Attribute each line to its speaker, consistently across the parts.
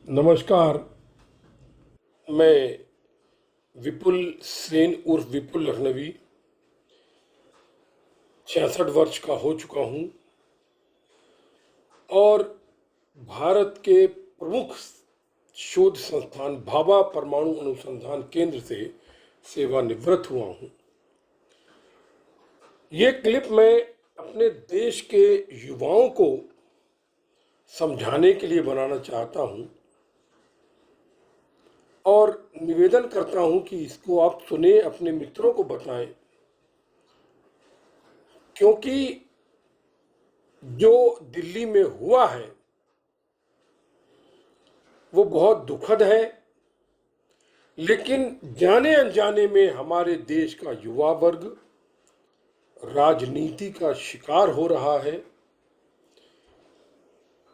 Speaker 1: नमस्कार। मैं विपुल सेन उर्फ विपुल लखनवी 66 वर्ष का हो चुका हूँ और भारत के प्रमुख शोध संस्थान भाभा परमाणु अनुसंधान केंद्र से सेवानिवृत्त हुआ हूँ। ये क्लिप मैं अपने देश के युवाओं को समझाने के लिए बनाना चाहता हूँ और निवेदन करता हूँ कि इसको आप सुने, अपने मित्रों को बताएं, क्योंकि जो दिल्ली में हुआ है वो बहुत दुखद है। लेकिन जाने अनजाने में हमारे देश का युवा वर्ग राजनीति का शिकार हो रहा है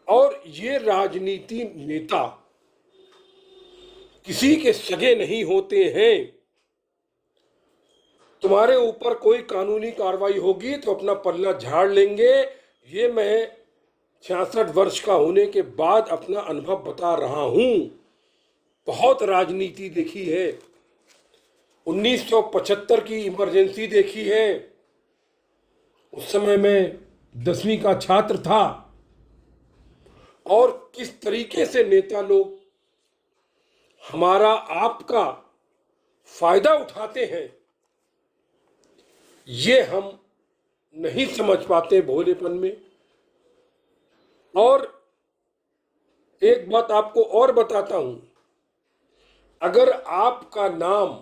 Speaker 1: और ये राजनीति नेता किसी के सगे नहीं होते हैं। तुम्हारे ऊपर कोई कानूनी कार्रवाई होगी तो अपना पल्ला झाड़ लेंगे। ये मैं 66 वर्ष का होने के बाद अपना अनुभव बता रहा हूं। बहुत राजनीति देखी है, 1975 की इमरजेंसी देखी है। उस समय मैं 10वीं का छात्र था और किस तरीके से नेता लोग हमारा आपका फायदा उठाते हैं ये हम नहीं समझ पाते भोलेपन में। और एक बात आपको और बताता हूं, अगर आपका नाम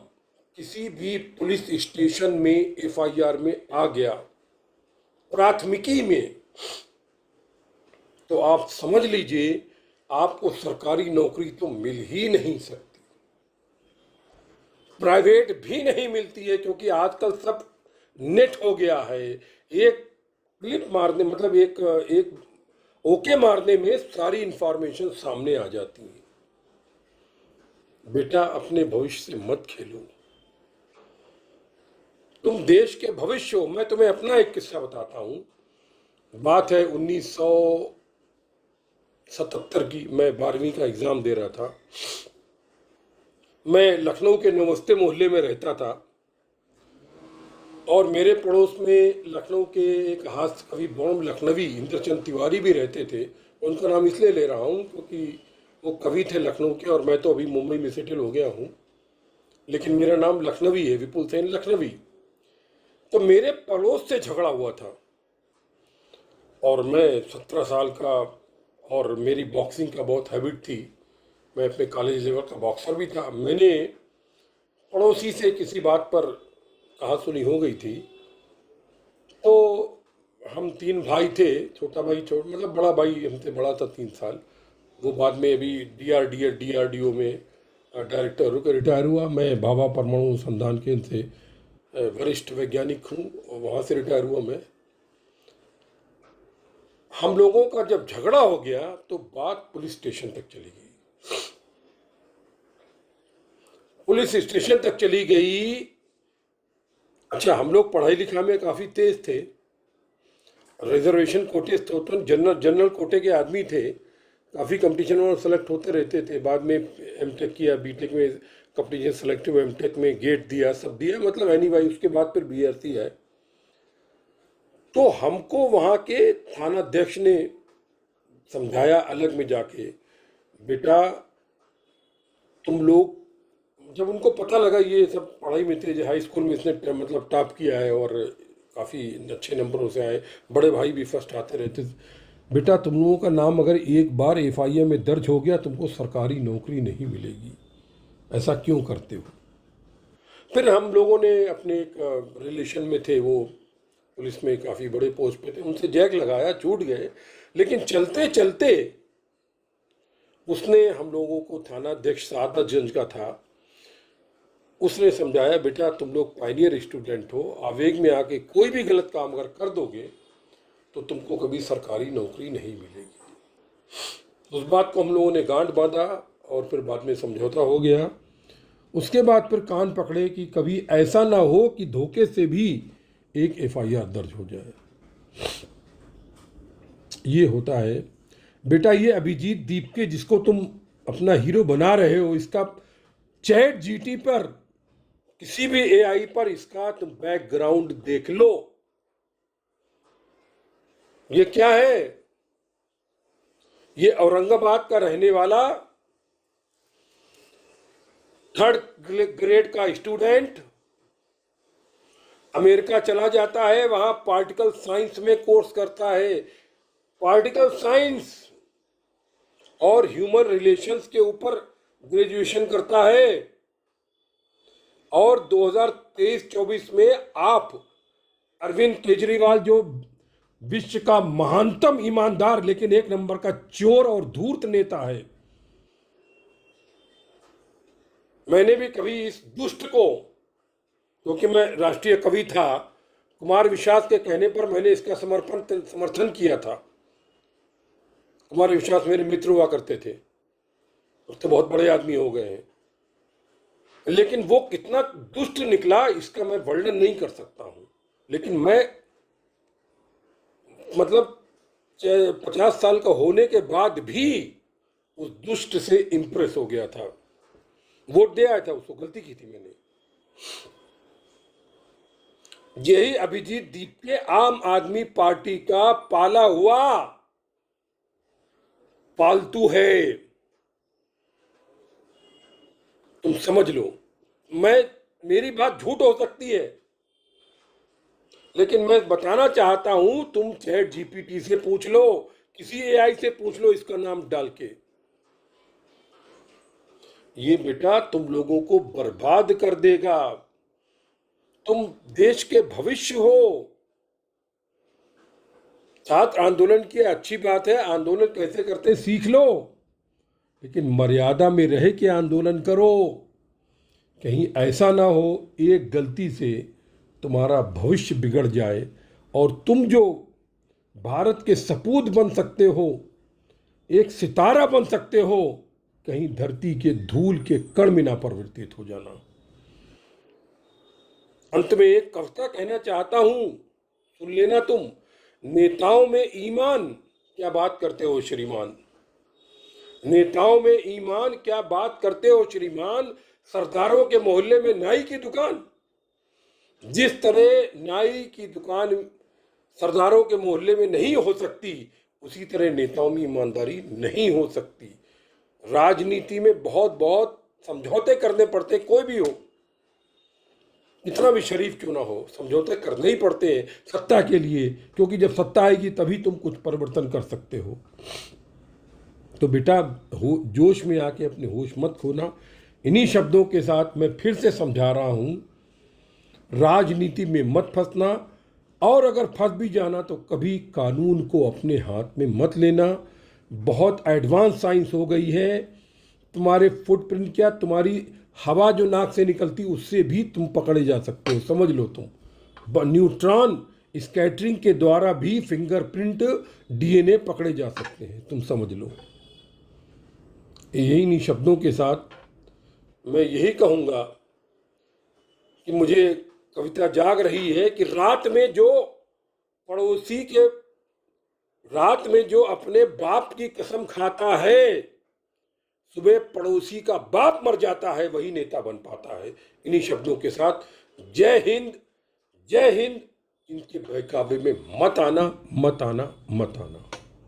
Speaker 1: किसी भी पुलिस स्टेशन में एफआईआर में आ गया, प्राथमिकी में, तो आप समझ लीजिए आपको सरकारी नौकरी तो मिल ही नहीं सकती, प्राइवेट भी नहीं मिलती है, क्योंकि आजकल सब नेट हो गया है। एक क्लिक मारने मतलब एक ओके मारने में सारी इंफॉर्मेशन सामने आ जाती है। बेटा, अपने भविष्य से मत खेलो, तुम देश के भविष्य हो। मैं तुम्हें अपना एक किस्सा बताता हूं। बात है 1977 की। मैं 12वीं का एग्जाम दे रहा था। मैं लखनऊ के नमस्ते मोहल्ले में रहता था और मेरे पड़ोस में लखनऊ के एक हास्य कवि बॉम्ब लखनवी इंद्रचंद तिवारी भी रहते थे। उनका नाम इसलिए ले रहा हूँ क्योंकि वो कवि थे लखनऊ के और मैं तो अभी मुंबई में सेटल हो गया हूँ, लेकिन मेरा नाम लखनवी है, विपुल सेन लखनवी। तो मेरे पड़ोस से झगड़ा हुआ था और मैं 17 साल का और मेरी बॉक्सिंग का बहुत हैबिट थी। मैं अपने कॉलेज लेवल का बॉक्सर भी था। मैंने पड़ोसी से किसी बात पर कहा सुनी हो गई थी। तो हम 3 भाई थे, छोटा भाई मतलब बड़ा भाई हमसे बड़ा था 3 साल। वो बाद में अभी डीआरडीओ में डायरेक्टर होकर रिटायर हुआ। मैं भाभा परमाणु अनुसंधान केंद्र से वरिष्ठ वैज्ञानिक हूँ और वहाँ से रिटायर हुआ मैं। हम लोगों का जब झगड़ा हो गया तो बात पुलिस स्टेशन तक चली गई। पुलिस स्टेशन तक चली गई। अच्छा, हम लोग पढ़ाई लिखाई में काफ़ी तेज थे, रिजर्वेशन कोटे तो जनरल कोटे के आदमी थे। काफ़ी कंपटीशन में सेलेक्ट होते रहते थे। बाद में एमटेक किया, बीटेक में कंपटीशन सेलेक्ट हुआ, एमटेक में गेट दिया, सब दिया, मतलब एनीवाई। उसके बाद फिर बीआरसी है। तो हमको वहाँ के थानाध्यक्ष ने समझाया अलग में जाके, बेटा तुम लोग, जब उनको पता लगा ये सब पढ़ाई में थे, हाई स्कूल में इसने मतलब टॉप किया है और काफ़ी अच्छे नंबरों से आए, बड़े भाई भी फर्स्ट आते रहते, बेटा तुम लोगों का नाम अगर एक बार एफआईआर में दर्ज हो गया तुमको सरकारी नौकरी नहीं मिलेगी, ऐसा क्यों करते हो। फिर हम लोगों ने अपने एक रिलेशन में थे, वो पुलिस में काफ़ी बड़े पोस्ट पे थे, उनसे जैक लगाया, छूट गए। लेकिन चलते चलते उसने हम लोगों को, थानाध्यक्ष सादतगंज का था, उसने समझाया, बेटा तुम लोग पायनियर स्टूडेंट हो, आवेग में आके कोई भी गलत काम अगर कर दोगे तो तुमको कभी सरकारी नौकरी नहीं मिलेगी। उस बात को हम लोगों ने गांठ बांधा और फिर बाद में समझौता हो गया। उसके बाद फिर कान पकड़े कि कभी ऐसा ना हो कि धोखे से भी एक एफआईआर दर्ज हो जाए। ये होता है बेटा। ये अभिजीत दीप के, जिसको तुम अपना हीरो बना रहे हो, इसका चैट जीटी पर, किसी भी एआई पर इसका तुम बैकग्राउंड देख लो। ये क्या है? ये औरंगाबाद का रहने वाला 3rd ग्रेड का स्टूडेंट अमेरिका चला जाता है, वहां पार्टिकल साइंस में कोर्स करता है। पार्टिकल साइंस और ह्यूमन रिलेशंस के ऊपर ग्रेजुएशन करता है। और 2023-24 में आप अरविंद केजरीवाल, जो विश्व का महानतम ईमानदार लेकिन एक नंबर का चोर और धूर्त नेता है, मैंने भी कभी इस दुष्ट को, क्योंकि मैं राष्ट्रीय कवि था, कुमार विश्वास के कहने पर मैंने इसका समर्थन किया था। कुमार विश्वास मेरे मित्र हुआ करते थे, अब तो बहुत बड़े आदमी हो गए हैं, लेकिन वो कितना दुष्ट निकला इसका मैं वर्णन नहीं कर सकता हूं। लेकिन मैं मतलब 50 साल का होने के बाद भी उस दुष्ट से इंप्रेस हो गया था। वोट दे आया था उसको, गलती की थी मैंने। यही अभिजीत दीपके आम आदमी पार्टी का पाला हुआ पालतू है, तुम समझ लो। मेरी बात झूठ हो सकती है, लेकिन मैं बताना चाहता हूं, तुम चैट जीपीटी से पूछ लो, किसी एआई से पूछ लो इसका नाम डाल के। ये बेटा तुम लोगों को बर्बाद कर देगा। तुम देश के भविष्य हो। छात्र आंदोलन की अच्छी बात है, आंदोलन कैसे करते सीख लो, लेकिन मर्यादा में रह के आंदोलन करो। कहीं ऐसा ना हो एक गलती से तुम्हारा भविष्य बिगड़ जाए और तुम जो भारत के सपूत बन सकते हो, एक सितारा बन सकते हो, कहीं धरती के धूल के कण में ना परिवर्तित हो जाना। अंत में एक कविता कहना चाहता हूं, सुन लेना तुम। नेताओं में ईमान क्या बात करते हो श्रीमान, नेताओं में ईमान क्या बात करते हो श्रीमान, सरदारों के मोहल्ले में नाई की दुकान। जिस तरह नाई की दुकान सरदारों के मोहल्ले में नहीं हो सकती, उसी तरह नेताओं में ईमानदारी नहीं हो सकती। राजनीति में बहुत बहुत समझौते करने पड़ते, कोई भी हो, इतना भी शरीफ क्यों ना हो, समझौते करने ही पड़ते हैं सत्ता के लिए, क्योंकि जब सत्ता आएगी तभी तुम कुछ परिवर्तन कर सकते हो। तो बेटा जोश में आके अपने होश मत खोना। इन्हीं शब्दों के साथ मैं फिर से समझा रहा हूं, राजनीति में मत फंसना, और अगर फंस भी जाना तो कभी कानून को अपने हाथ में मत लेना। बहुत एडवांस साइंस हो गई है। तुम्हारे फुटप्रिंट क्या, तुम्हारी हवा जो नाक से निकलती उससे भी तुम पकड़े जा सकते हो, समझ लो तुम। न्यूट्रॉन स्कैटरिंग के द्वारा भी फिंगरप्रिंट, डीएनए पकड़े जा सकते हैं, तुम समझ लो। यही नहीं शब्दों के साथ मैं यही कहूँगा कि मुझे कविता जाग रही है कि रात में जो अपने बाप की कसम खाता है, सुबह पड़ोसी का बाप मर जाता है, वही नेता बन पाता है। इन्हीं शब्दों के साथ जय हिंद, जय हिंद। इनके बहकावे में मत आना, मत आना, मत आना।